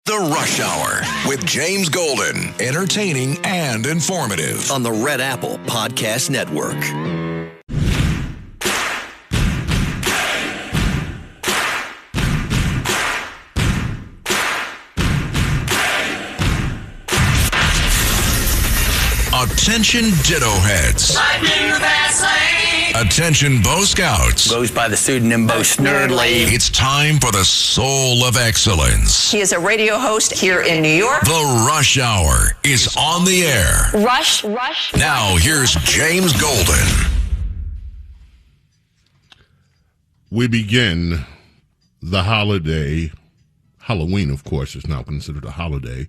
The Rush Hour with James Golden. Entertaining and informative. On the Red Apple Podcast Network. Attention Ditto Heads. Attention Bo Scouts. Goes by the pseudonym Bo Snerdley. It's time for the Soul of Excellence. He is a radio host here in New York. The Rush Hour is on the air. Rush. Now here's James Golden. We begin the holiday. Halloween, of course, is now considered a holiday.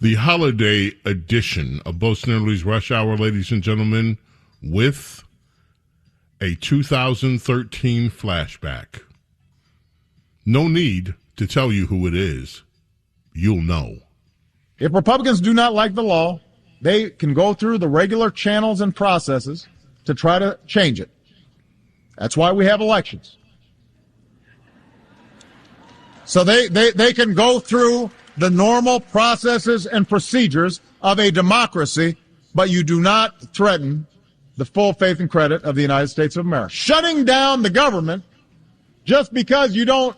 The holiday edition of Bo Snerdley's Rush Hour, ladies and gentlemen, with a 2013 flashback. No need to tell you who it is. You'll know. If Republicans do not like the law, they can go through the regular channels and processes to try to change it. That's why we have elections. So they can go through the normal processes and procedures of a democracy, but you do not threaten the full faith and credit of the United States of America. Shutting down the government just because you don't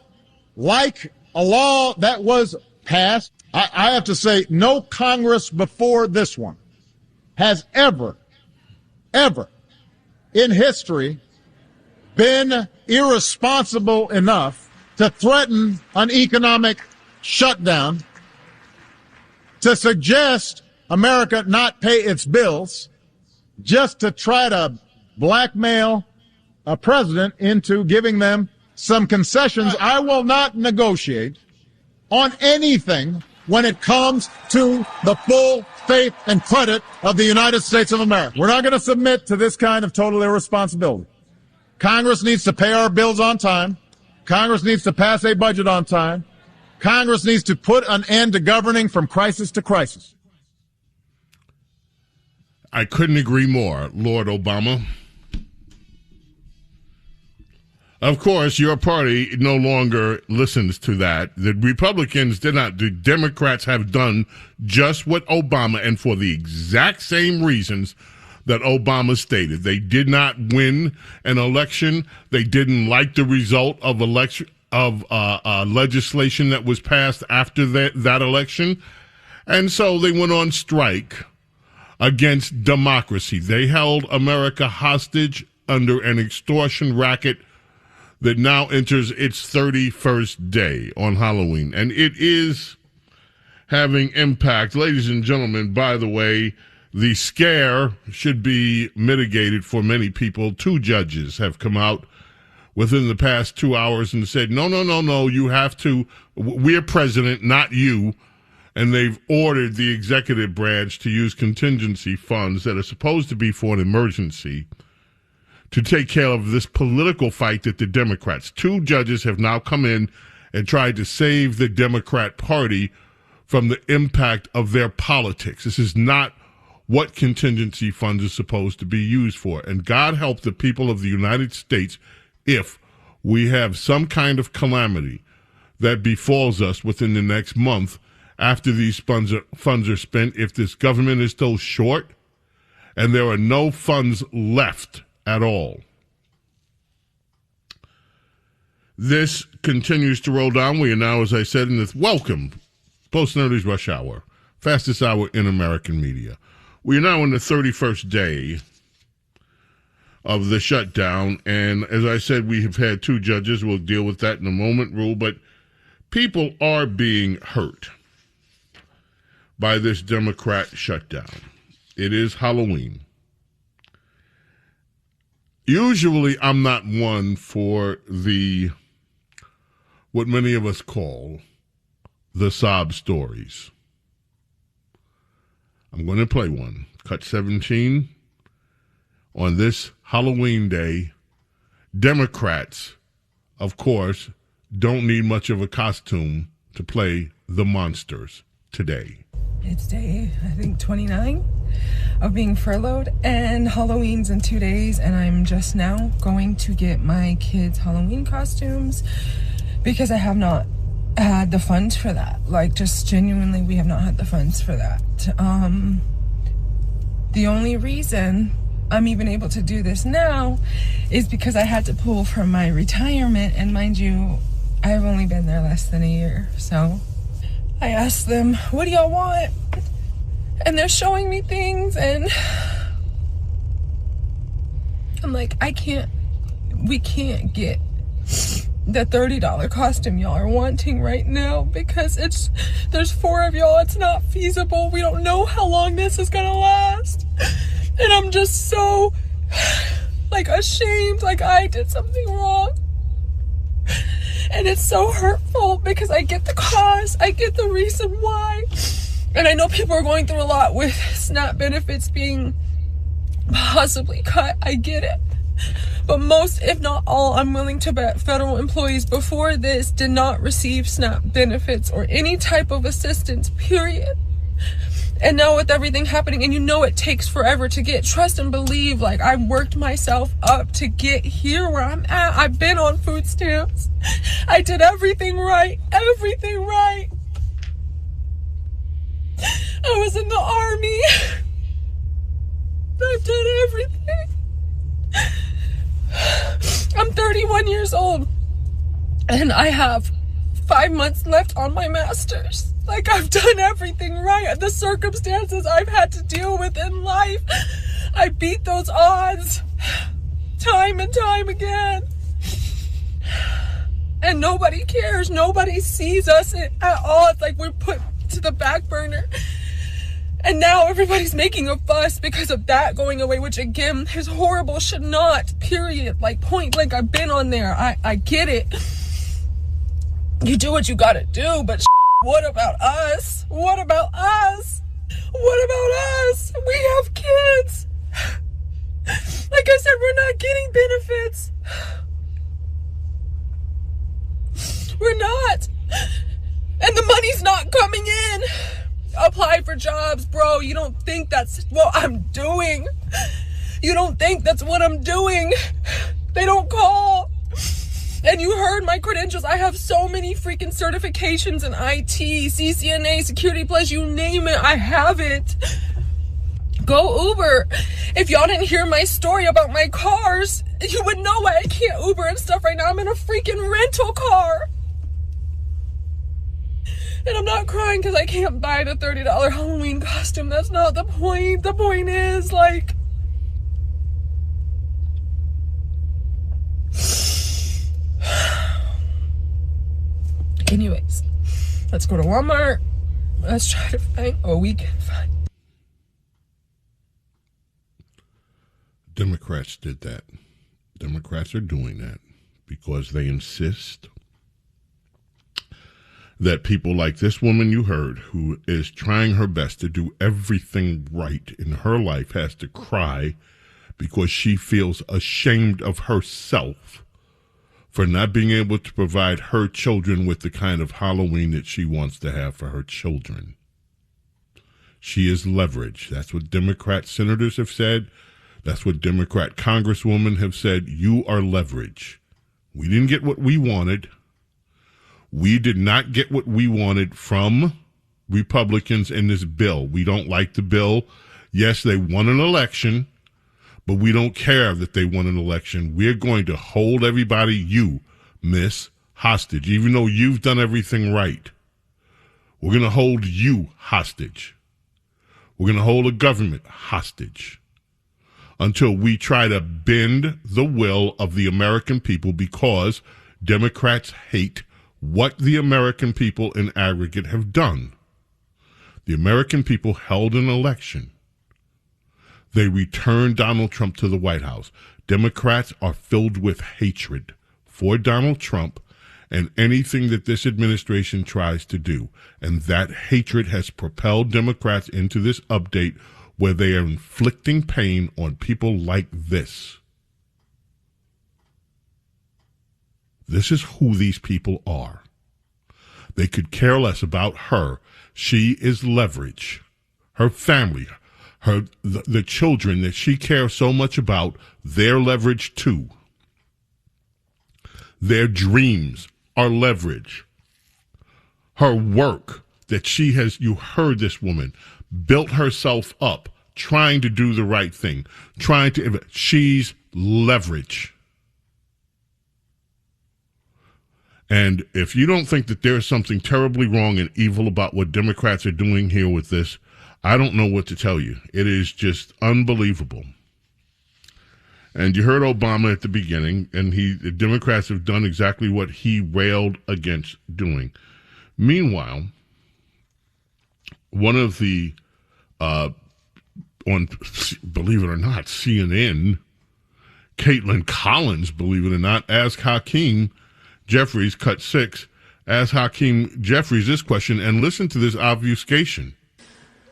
like a law that was passed, I have to say no Congress before this one has ever in history been irresponsible enough to threaten an economic shutdown, to suggest America not pay its bills, just to try to blackmail a president into giving them some concessions. I will not negotiate on anything when it comes to the full faith and credit of the United States of America. We're not going to submit to this kind of total irresponsibility. Congress needs to pay our bills on time. Congress needs to pass a budget on time. Congress needs to put an end to governing from crisis to crisis. I couldn't agree more, Lord Obama. Of course, your party no longer listens to that. The Republicans did not. The Democrats have done just what Obama, and for the exact same reasons that Obama stated. They did not win an election. They didn't like the result of legislation that was passed after that election. And so they went on strike against democracy. They held America hostage under an extortion racket that now enters its 31st day on Halloween. And it is having impact. Ladies and gentlemen, by the way, the scare should be mitigated for many people. 2 judges have come out within the past 2 hours and said, no, you have to, we're president, not you. And they've ordered the executive branch to use contingency funds that are supposed to be for an emergency to take care of this political fight that the Democrats. 2 judges have now come in and tried to save the Democrat Party from the impact of their politics. This is not what contingency funds are supposed to be used for. And God help the people of the United States if we have some kind of calamity that befalls us within the next month after these funds are spent, if this government is still short and there are no funds left at all. This continues to roll down. We are now, as I said, in this welcome, Bo Snerdley's Rush Hour, fastest hour in American media. We are now in the 31st day of the shutdown, and as I said, we have had 2 judges. We'll deal with that in a moment, Rule, but people are being hurt by this Democrat shutdown. It is Halloween. Usually, I'm not one for what many of us call the sob stories. I'm going to play one. Cut 17. On this Halloween day, Democrats, of course, don't need much of a costume to play the monsters today. It's day, I think, 29 of being furloughed, and Halloween's in 2 days, and I'm just now going to get my kids' Halloween costumes because I have not had the funds for that. Like, just genuinely, we have not had the funds for that. The only reason I'm even able to do this now is because I had to pull from my retirement, and mind you, I've only been there less than a year. So I asked them, what do y'all want? And they're showing me things, and I'm like, we can't get the $30 costume y'all are wanting right now because there's 4 of y'all. It's not feasible. We don't know how long this is gonna last. And I'm just so, like, ashamed, like I did something wrong. And it's so hurtful because I get the cause, I get the reason why. And I know people are going through a lot with SNAP benefits being possibly cut. I get it. But most, if not all, I'm willing to bet federal employees before this did not receive SNAP benefits or any type of assistance, period. And now with everything happening, and you know it takes forever to get, trust and believe, like, I worked myself up to get here where I'm at. I've been on food stamps. I did everything right. Everything right. I was in the Army. I've done everything. I'm 31 years old, and I have 5 months left on my master's. Like, I've done everything right. The circumstances I've had to deal with in life, I beat those odds time and time again. And nobody cares. Nobody sees us at all. It's like we're put to the back burner. And now everybody's making a fuss because of that going away, which again is horrible, should not, period. Like, point blank, I've been on there. I get it. You do what you gotta do, but what about us? What about us? What about us? We have kids. Like I said, we're not getting benefits. We're not. And the money's not coming in. Apply for jobs, bro. You don't think that's what I'm doing. You don't think that's what I'm doing. They don't call. And you heard my credentials. I have so many freaking certifications in IT, CCNA, Security Plus, you name it. I have it. Go Uber. If y'all didn't hear my story about my cars, you would know why I can't Uber and stuff right now. I'm in a freaking rental car. And I'm not crying because I can't buy the $30 Halloween costume. That's not the point. The point is, like, anyways, let's go to Walmart. Let's try to find what we can find. Democrats did that. Democrats are doing that because they insist that people like this woman you heard, who is trying her best to do everything right in her life, has to cry because she feels ashamed of herself for not being able to provide her children with the kind of Halloween that she wants to have for her children. She is leverage. That's what Democrat senators have said. That's what Democrat congresswomen have said. You are leverage. We didn't get what we wanted. We did not get what we wanted from Republicans in this bill. We don't like the bill. Yes, they won an election, but we don't care that they won an election. We're going to hold everybody, you, miss, hostage. Even though you've done everything right, we're going to hold you hostage. We're going to hold the government hostage until we try to bend the will of the American people, because Democrats hate what the American people in aggregate have done. The American people held an election. They returned Donald Trump to the White House. Democrats are filled with hatred for Donald Trump and anything that this administration tries to do. And that hatred has propelled Democrats into this update where they are inflicting pain on people like this. This is who these people are. They could care less about her. She is leverage. Her family, the children that she cares so much about, they're leverage too. Their dreams are leverage. her work that she has, you heard this woman, built herself up, trying to do the right thing, she's leverage. And if you don't think that there's something terribly wrong and evil about what Democrats are doing here with this, I don't know what to tell you. It is just unbelievable. And you heard Obama at the beginning, and the Democrats have done exactly what he railed against doing. Meanwhile, one of the, believe it or not, CNN, Caitlin Collins, believe it or not, asked Hakeem Jeffries, cut 6, asked Hakeem Jeffries this question, and listen to this obfuscation.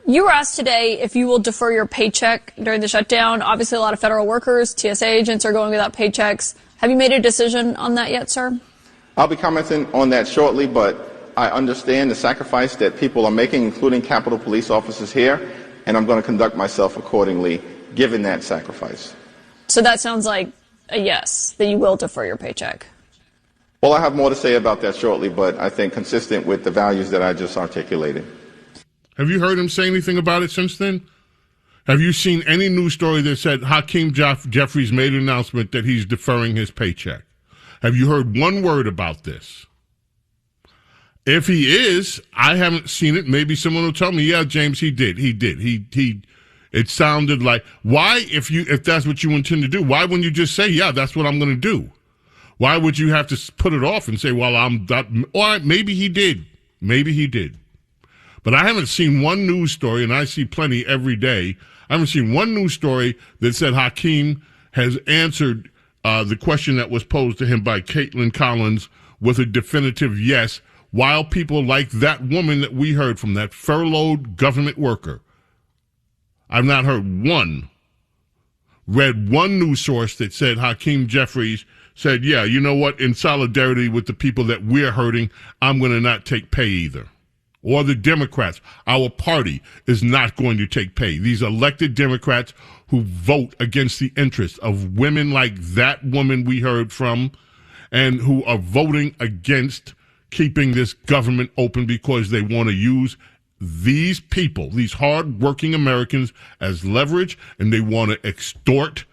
You were asked today if you will defer your paycheck during the shutdown. Obviously, a lot of federal workers, TSA agents are going without paychecks. Have you made a decision on that yet, sir? I'll be commenting on that shortly, but I understand the sacrifice that people are making, including Capitol Police officers here, and I'm going to conduct myself accordingly, given that sacrifice. So that sounds like a yes, that you will defer your paycheck. Well, I have more to say about that shortly, but I think consistent with the values that I just articulated. Have you heard him say anything about it since then? Have you seen any news story that said Hakeem Jeffries made an announcement that he's deferring his paycheck? Have you heard one word about this? If he is, I haven't seen it. Maybe someone will tell me, yeah, James, he did. It sounded like, why, if that's what you intend to do, why wouldn't you just say, yeah, that's what I'm going to do? Why would you have to put it off and say, well, maybe he did. Maybe he did. But I haven't seen one news story, and I see plenty every day. I haven't seen one news story that said Hakeem has answered the question that was posed to him by Caitlin Collins with a definitive yes, while people like that woman that we heard from, that furloughed government worker. I've not read one news source that said Hakeem Jeffries said, yeah, you know what, in solidarity with the people that we're hurting, I'm going to not take pay either. Or the Democrats, our party is not going to take pay. These elected Democrats who vote against the interests of women like that woman we heard from, and who are voting against keeping this government open because they want to use these people, these hard-working Americans, as leverage, and they want to extort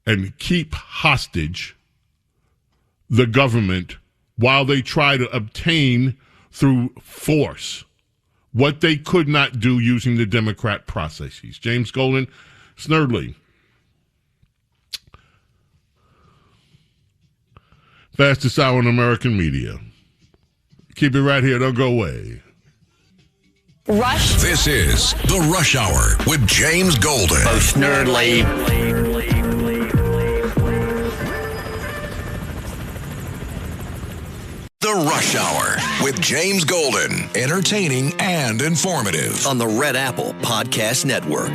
and keep hostage the government while they try to obtain through force what they could not do using the Democrat processes. James Golden, Snerdley. Fastest hour in American media. Keep it right here. Don't go away. Rush. This is the Rush Hour with James Golden. Bo Snerdley. The Rush Hour with James Golden. Entertaining and informative. On the Red Apple Podcast Network.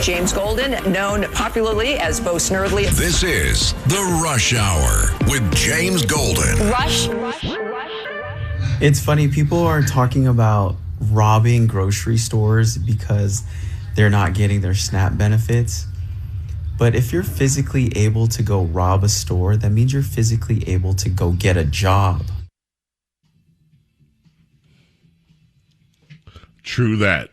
James Golden, known popularly as Bo Snerdley. This is the Rush Hour with James Golden. Rush. It's funny, people are talking about robbing grocery stores because they're not getting their SNAP benefits. But if you're physically able to go rob a store, that means you're physically able to go get a job. True that.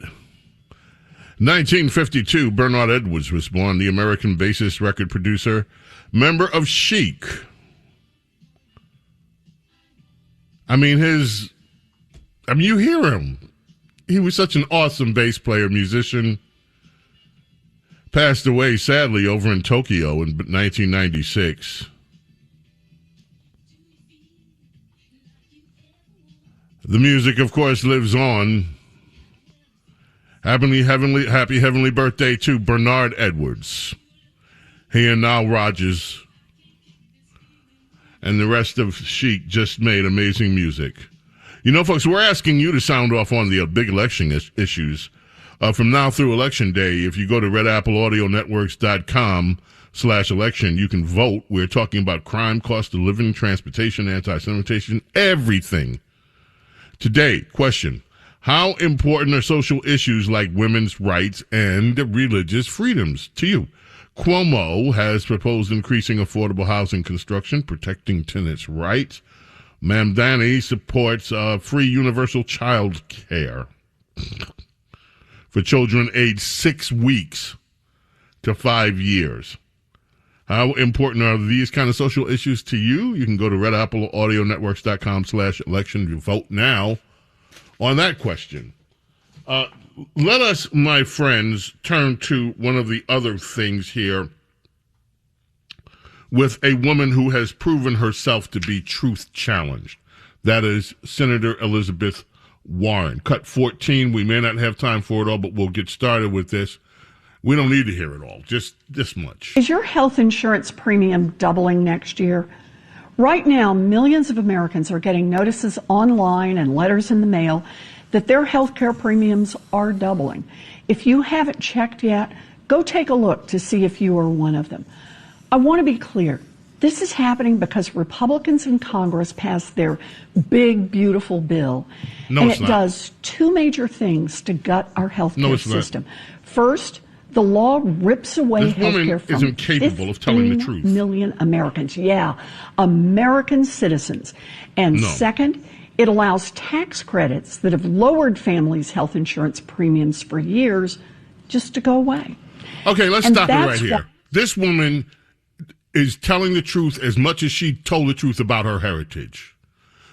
1952, Bernard Edwards was born, the American bassist, record producer, member of Chic. You hear him. He was such an awesome bass player, musician. Passed away, sadly, over in Tokyo in 1996. The music, of course, lives on. Happy heavenly birthday to Bernard Edwards. He and Nile Rodgers and the rest of Chic just made amazing music. You know, folks, we're asking you to sound off on the big election issues. From now through Election Day, if you go to redappleaudionetworks.com/election, you can vote. We're talking about crime, cost of living, transportation, anti-Semitism, everything. Today, question: How important are social issues like women's rights and religious freedoms to you? Cuomo has proposed increasing affordable housing construction, protecting tenants' rights. Mamdani supports free universal child care for children aged 6 weeks to 5 years. How important are these kind of social issues to you? You can go to redappleaudionetworks.com/election to vote now on that question. Let us, my friends, turn to one of the other things here with a woman who has proven herself to be truth challenged. That is Senator Elizabeth Warren. Cut 14. We may not have time for it all, but we'll get started with this. We don't need to hear it all, just this much. Is your health insurance premium doubling next year? Right now, millions of Americans are getting notices online and letters in the mail that their health care premiums are doubling. If you haven't checked yet, go take a look to see if you are one of them. I want to be clear. This is happening because Republicans in Congress passed their big, beautiful bill. No, and it's it not. does two major things to gut our health care system. Not. First, the law rips away health care from isn't capable of telling the truth. 15 million Americans. Yeah, American citizens. And second, it allows tax credits that have lowered families' health insurance premiums for years just to go away. Okay, let's stop it right here. This woman is telling the truth as much as she told the truth about her heritage.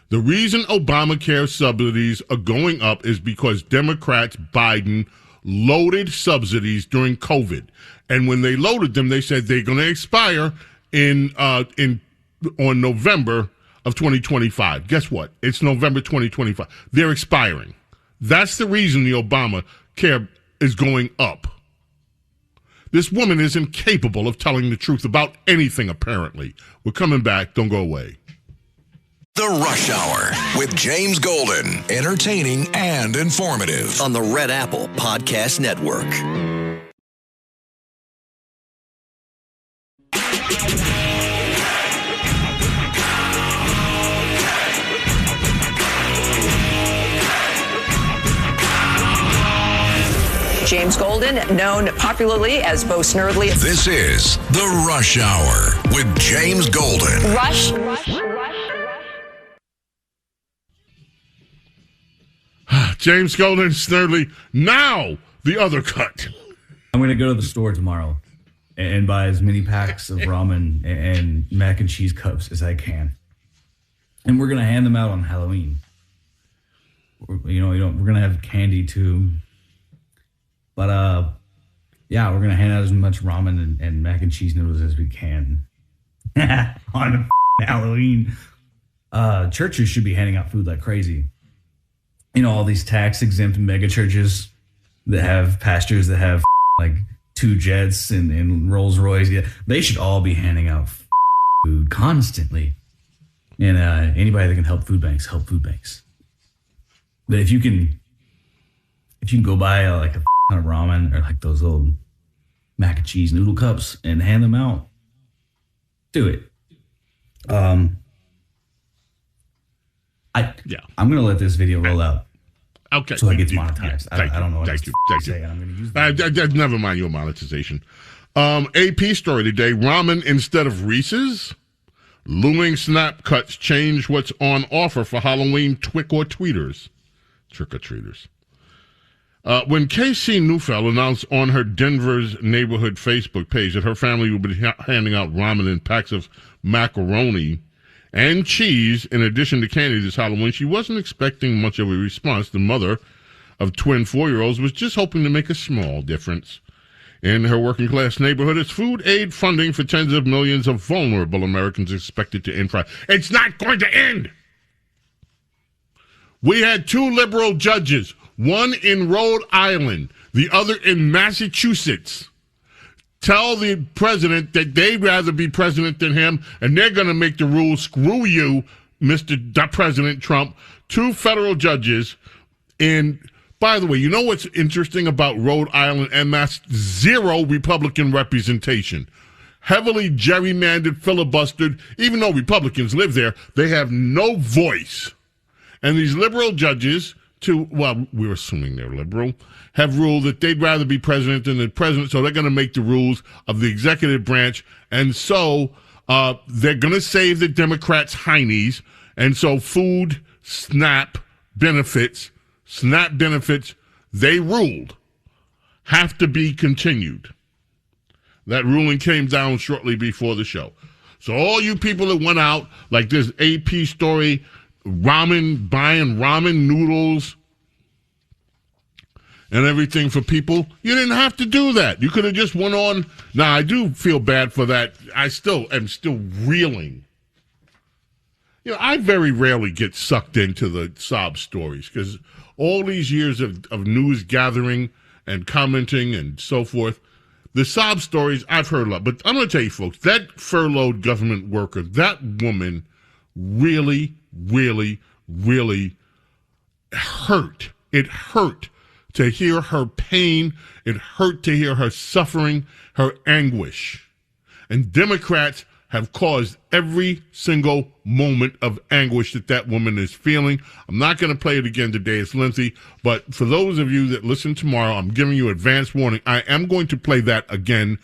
The reason Obamacare subsidies are going up is because Democrats, Biden, loaded subsidies during COVID. And when they loaded them, they said they're going to expire on November of 2025. Guess what? It's November 2025. They're expiring. That's the reason the Obamacare is going up. This woman is incapable of telling the truth about anything, apparently. We're coming back. Don't go away. The Rush Hour with James Golden. Entertaining and informative. On the Red Apple Podcast Network. James Golden, known popularly as Bo Snerdley. This is The Rush Hour with James Golden. Rush. James Golden, Snerdley. Now, the other cut. I'm going to go to the store tomorrow and buy as many packs of ramen and mac and cheese cups as I can. And we're going to hand them out on Halloween. We're going to have candy too. But, yeah, we're going to hand out as much ramen and mac and cheese noodles as we can on Halloween. Churches should be handing out food like crazy. All these tax-exempt mega churches that have pastors that have like 2 jets and Rolls Royce. Yeah, they should all be handing out food constantly. And anybody that can help food banks, help food banks. But if you can go buy like a of ramen or like those little mac and cheese noodle cups and hand them out, do it. I'm gonna let this video roll out. Okay. So it gets monetized. I don't know what Thank you. to say. I'm going to use that. Never mind your monetization. AP story today, ramen instead of Reese's. Looming snap cuts change what's on offer for Halloween trick-or-treaters. When Casey Neufeld announced on her Denver's neighborhood Facebook page that her family would be handing out ramen in packs of macaroni and cheese in addition to candy this Halloween, she wasn't expecting much of a response. The mother of twin 4-year-olds was just hoping to make a small difference in her working-class neighborhood. It's food aid funding for tens of millions of vulnerable Americans expected to end. It's not going to end. We had 2 liberal judges, one in Rhode Island, the other in Massachusetts, tell the president that they'd rather be president than him, and they're going to make the rules. Screw you, Mr. President Trump. 2 federal judges. And by the way, you know what's interesting about Rhode Island and Mass? 0 Republican representation. Heavily gerrymandered, filibustered. Even though Republicans live there, they have no voice. And these liberal judges we're assuming they're liberal, have ruled that they'd rather be president than the president, so they're going to make the rules of the executive branch, and so they're going to save the Democrats' heinies, and so food SNAP benefits, they ruled, have to be continued. That ruling came down shortly before the show. So all you people that went out, like this AP story, buying ramen noodles and everything for people, you didn't have to do that. You could have just went on. Now, I do feel bad for that. I still am reeling. You know, I very rarely get sucked into the sob stories because all these years of news gathering and commenting and so forth, the sob stories I've heard a lot. But I'm going to tell you, folks, that furloughed government worker, that woman really, really, really hurt. It hurt to hear her pain. It hurt to hear her suffering, her anguish. And Democrats have caused every single moment of anguish that woman is feeling. I'm not going to play it again today. It's lengthy. But for those of you that listen tomorrow, I'm giving you advance warning. I am going to play that again.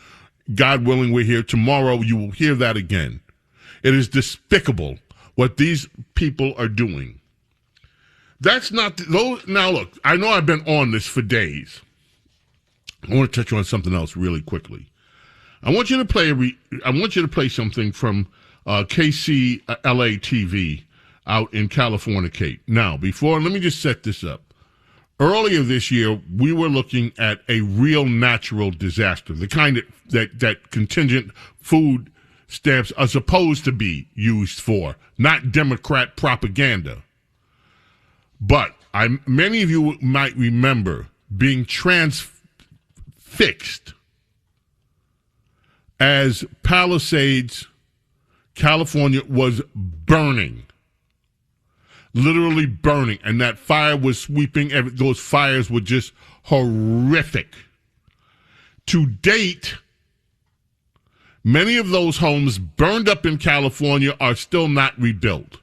God willing, we're here tomorrow. You will hear that again. It is despicable what these people are doing. That's not now look, I know I've been on this for days. I want to touch on something else really quickly. I want you to play something from KCLA TV out in California, Kate. Now, let me just set this up. Earlier this year, we were looking at a real natural disaster, the kind that contingent food stamps are supposed to be used for, not Democrat propaganda. But many of you might remember being transfixed as Palisades, California was burning, literally burning, and that fire was sweeping. Those fires were just horrific. To date, many of those homes burned up in California are still not rebuilt.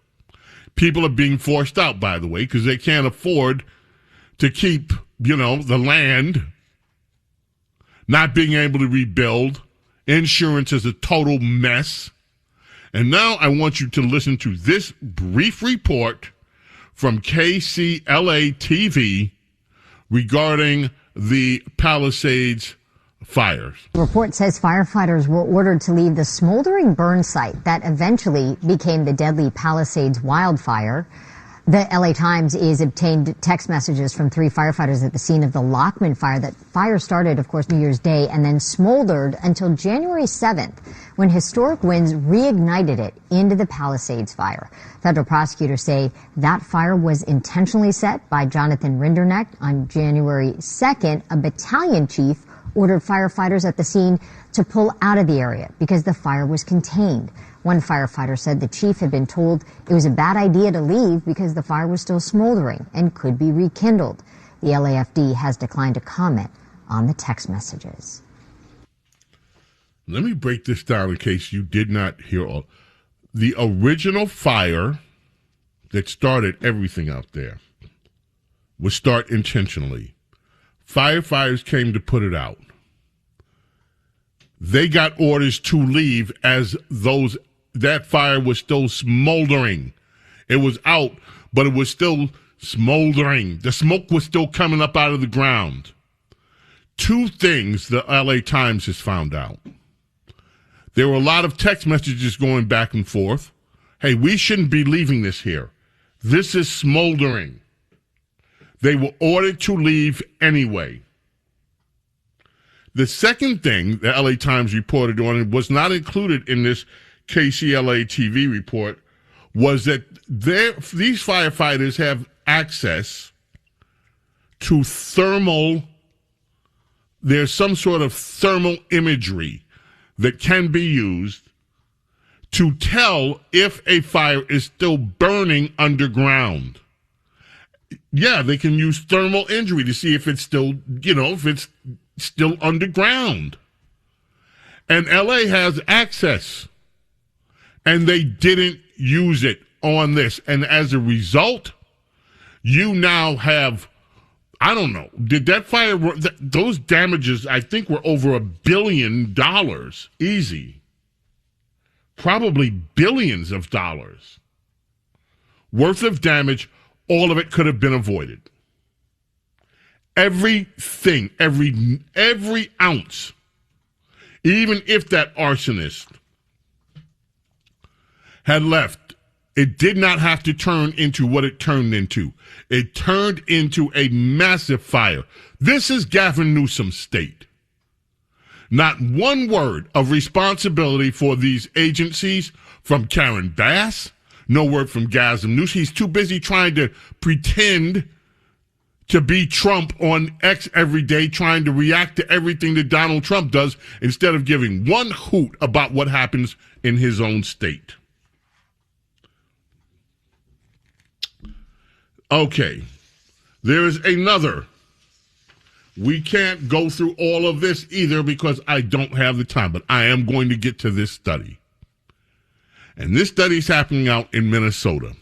People are being forced out, by the way, because they can't afford to keep, the land, not being able to rebuild. Insurance is a total mess. And now I want you to listen to this brief report from KCLA TV regarding the Palisades fires. The report says firefighters were ordered to leave the smoldering burn site that eventually became the deadly Palisades wildfire. The LA Times is obtained text messages from 3 firefighters at the scene of the Lockman fire. That fire started, of course, New Year's Day and then smoldered until January 7th when historic winds reignited it into the Palisades fire. Federal prosecutors say that fire was intentionally set by Jonathan Rinderneck. On January 2nd, a battalion chief ordered firefighters at the scene to pull out of the area because the fire was contained. One firefighter said the chief had been told it was a bad idea to leave because the fire was still smoldering and could be rekindled. The LAFD has declined to comment on the text messages. Let me break this down in case you did not hear all. The original fire that started everything out there was start intentionally. Firefighters came to put it out. They got orders to leave as that fire was still smoldering. It was out, but it was still smoldering. The smoke was still coming up out of the ground. 2 things the LA Times has found out. There were a lot of text messages going back and forth. Hey, we shouldn't be leaving this here. This is smoldering. They were ordered to leave anyway. The second thing the LA Times reported on, and was not included in this KCLA TV report, was that these firefighters have access to there's some sort of thermal imagery that can be used to tell if a fire is still burning underground. Yeah, they can use thermal imagery to see if it's still, if it's still underground. And LA has access. And they didn't use it on this. And as a result, You now have, I don't know, did that fire, those damages, I think, were over $1 billion. Easy. Probably billions of dollars worth of damage. All of it could have been avoided. Everything, every ounce, even if that arsonist had left, it did not have to turn into what it turned into. It turned into a massive fire. This is Gavin Newsom's state. Not one word of responsibility for these agencies from Karen Bass. No word from Gavin Newsom. He's too busy trying to pretend to be Trump on X every day, trying to react to everything that Donald Trump does instead of giving one hoot about what happens in his own state. Okay, there is another. We can't go through all of this either because I don't have the time, but I am going to get to this study. And this study is happening out in Minnesota.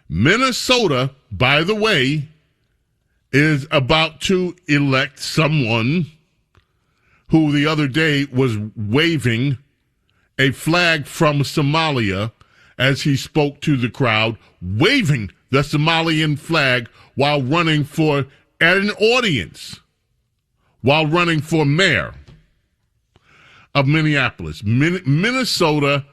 Minnesota, by the way, is about to elect someone who the other day was waving a flag from Somalia as he spoke to the crowd, waving the Somalian flag while running for an audience, while running for mayor of Minneapolis. Minnesota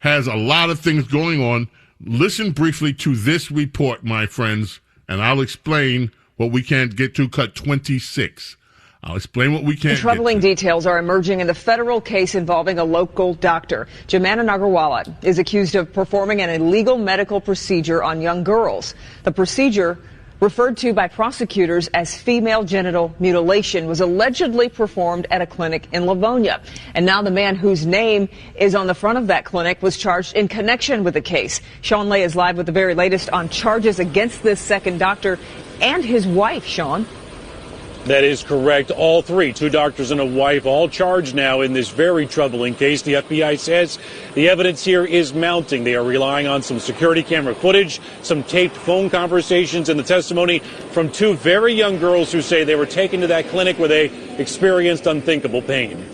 has a lot of things going on. Listen briefly to this report, my friends, and I'll explain what we can't get to. Cut 26. I'll explain what we can't Troubling details are emerging in the federal case involving a local doctor. Jimana Nagarwala is accused of performing an illegal medical procedure on young girls. The procedure, referred to by prosecutors as female genital mutilation, was allegedly performed at a clinic in Livonia. And now the man whose name is on the front of that clinic was charged in connection with the case. Sean Lay is live with the very latest on charges against this second doctor and his wife. Sean. That is correct. All three, two doctors and a wife, all charged now in this very troubling case. The FBI says the evidence here is mounting. They are relying on some security camera footage, some taped phone conversations, and the testimony from two very young girls who say they were taken to that clinic where they experienced unthinkable pain.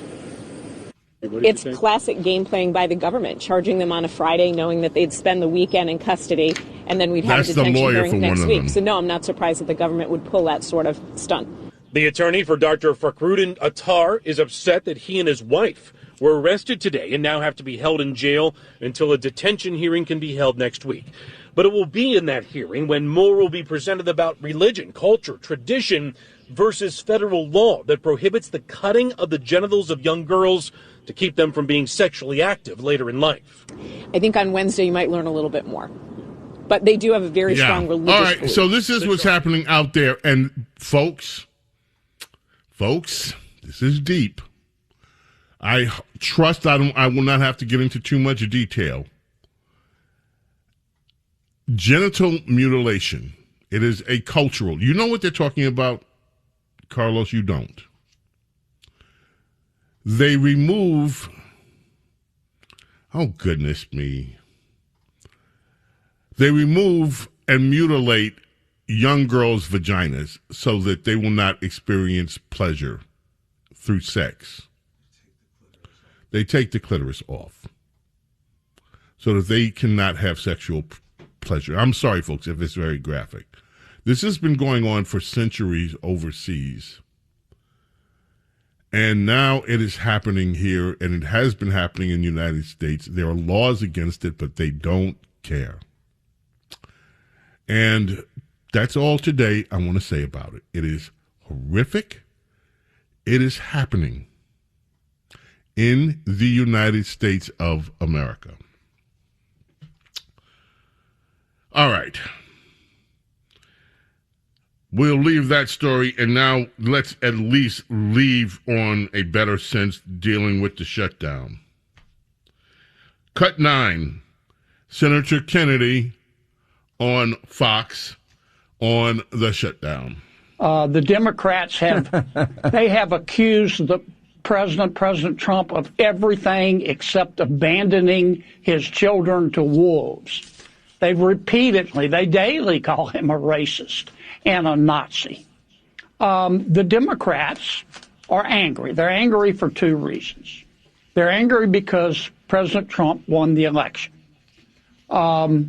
It's classic game playing by the government, charging them on a Friday, knowing that they'd spend the weekend in custody, and then we'd have a detention hearing next week. So no, I'm not surprised that the government would pull that sort of stunt. The attorney for Dr. Fakhruddin Attar is upset that he and his wife were arrested today and now have to be held in jail until a detention hearing can be held next week. But it will be in that hearing when more will be presented about religion, culture, tradition versus federal law that prohibits the cutting of the genitals of young girls to keep them from being sexually active later in life. I think on Wednesday you might learn a little bit more. But they do have a very strong religious All right, belief. so this is what's happening out there. And folks, this is deep. I trust I will not have to get into too much detail. Genital mutilation. It is a cultural. You know what they're talking about, Carlos? You don't. They remove, oh goodness me. They remove and mutilate young girls' vaginas so that they will not experience pleasure through sex. They take the clitoris off so that they cannot have sexual pleasure. I'm sorry, folks, if it's very graphic. This has been going on for centuries overseas. And now it is happening here, and it has been happening in the United States. There are laws against it, but they don't care. And that's all today I want to say about it. It is horrific. It is happening in the United States of America. All right. We'll leave that story, and now let's at least leave on a better sense dealing with the shutdown. Cut 9. Senator Kennedy on Fox on the shutdown. The Democrats have accused the President Trump of everything except abandoning his children to wolves. They daily call him a racist and a Nazi. The Democrats are angry. They're angry for two reasons. They're angry because President Trump won the election. The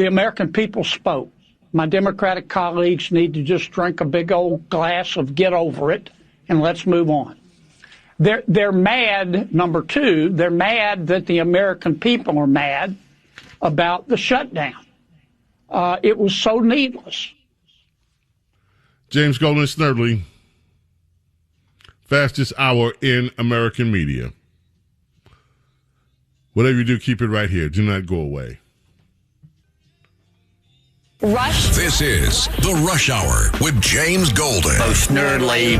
American people spoke. My Democratic colleagues need to just drink a big old glass of get over it and let's move on. They're mad, number two, they're mad that the American people are mad about the shutdown. It was so needless. James Golden, Snerdley, fastest hour in American media. Whatever you do, keep it right here. Do not go away. Rush. This is the Rush Hour with James Golden. Oh, Snerdley.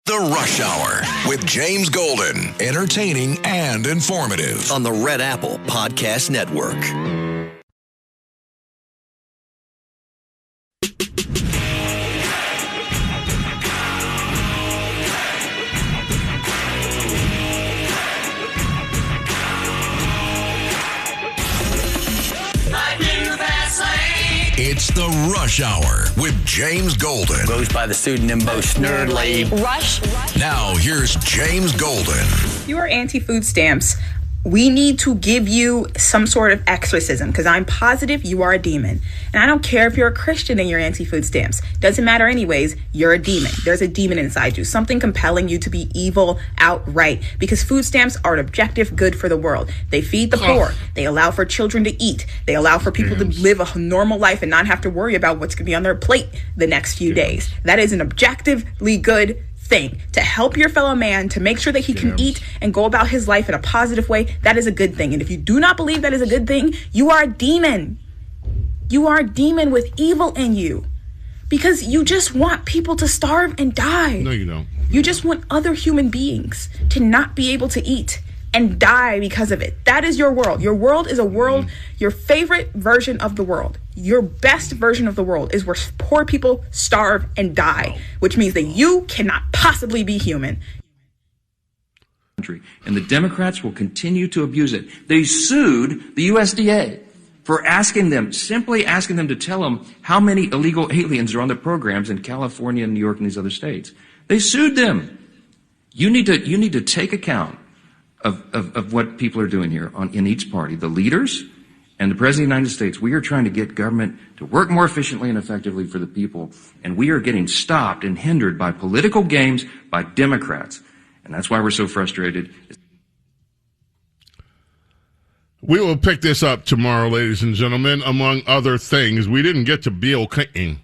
The Rush Hour with James Golden. Entertaining and informative. On the Red Apple Podcast Network. It's the Rush Hour with James Golden. Goes by the pseudonym Bo Snerdley. Rush. Now, here's James Golden. You are anti-food stamps. We need to give you some sort of exorcism because I'm positive you are a demon. And I don't care if you're a Christian and you're anti-food stamps. Doesn't matter anyways. You're a demon. There's a demon inside you. Something compelling you to be evil outright because food stamps are an objective good for the world. They feed the poor. They allow for children to eat. They allow for people to live a normal life and not have to worry about what's going to be on their plate the next few days. That is an objectively good thing to help your fellow man to make sure that he can eat and go about his life in a positive way. That is a good thing. And if you do not believe that is a good thing, you are a demon. You are a demon with evil in you because you just want people to starve and die. No, you don't. You just want other human beings to not be able to eat and die because of it. That is your world. Your world is a world, your favorite version of the world. Your best version of the world is where poor people starve and die, which means that you cannot possibly be human. And the Democrats will continue to abuse it. They sued the USDA for simply asking them to tell them how many illegal aliens are on the programs in California and New York and these other states. They sued them. You need to take account of what people are doing here in each party. The leaders and the President of the United States, we are trying to get government to work more efficiently and effectively for the people, and we are getting stopped and hindered by political games by Democrats. And that's why we're so frustrated. We will pick this up tomorrow, ladies and gentlemen. Among other things, we didn't get to Bill Clinton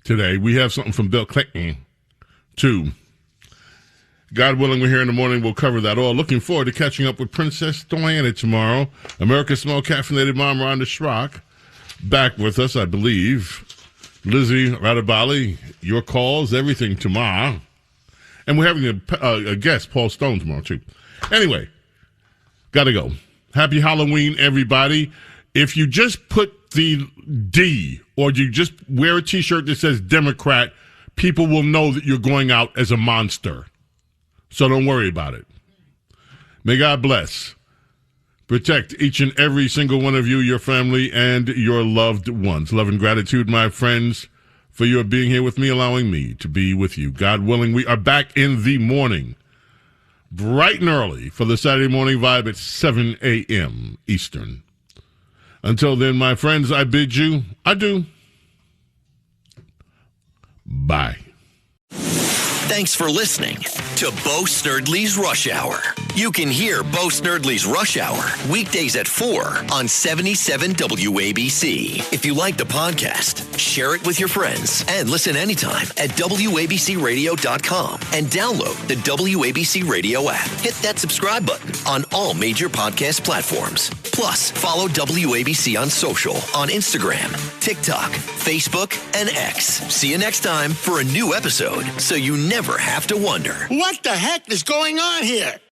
today. We have something from Bill Clinton, too. God willing, we're here in the morning. We'll cover that all. Looking forward to catching up with Princess Diana tomorrow. America's small caffeinated mom, Rhonda Schrock, back with us, I believe. Lizzie Radabali, your calls, everything tomorrow. And we're having a guest, Paul Stone, tomorrow, too. Anyway, got to go. Happy Halloween, everybody. If you just put the D or you just wear a T-shirt that says Democrat, people will know that you're going out as a monster. So don't worry about it. May God bless. Protect each and every single one of you, your family, and your loved ones. Love and gratitude, my friends, for your being here with me, allowing me to be with you. God willing, we are back in the morning, bright and early, for the Saturday Morning Vibe at 7 a.m. Eastern. Until then, my friends, I bid you adieu. Bye. Thanks for listening to Bo Snerdley's Rush Hour. You can hear Bo Snerdley's Rush Hour weekdays at 4 on 77 WABC. If you like the podcast, share it with your friends and listen anytime at WABCRadio.com and download the WABC Radio app. Hit that subscribe button on all major podcast platforms. Plus, follow WABC on social on Instagram, TikTok, Facebook, and X. See you next time for a new episode so you never have to wonder. What the heck is going on here?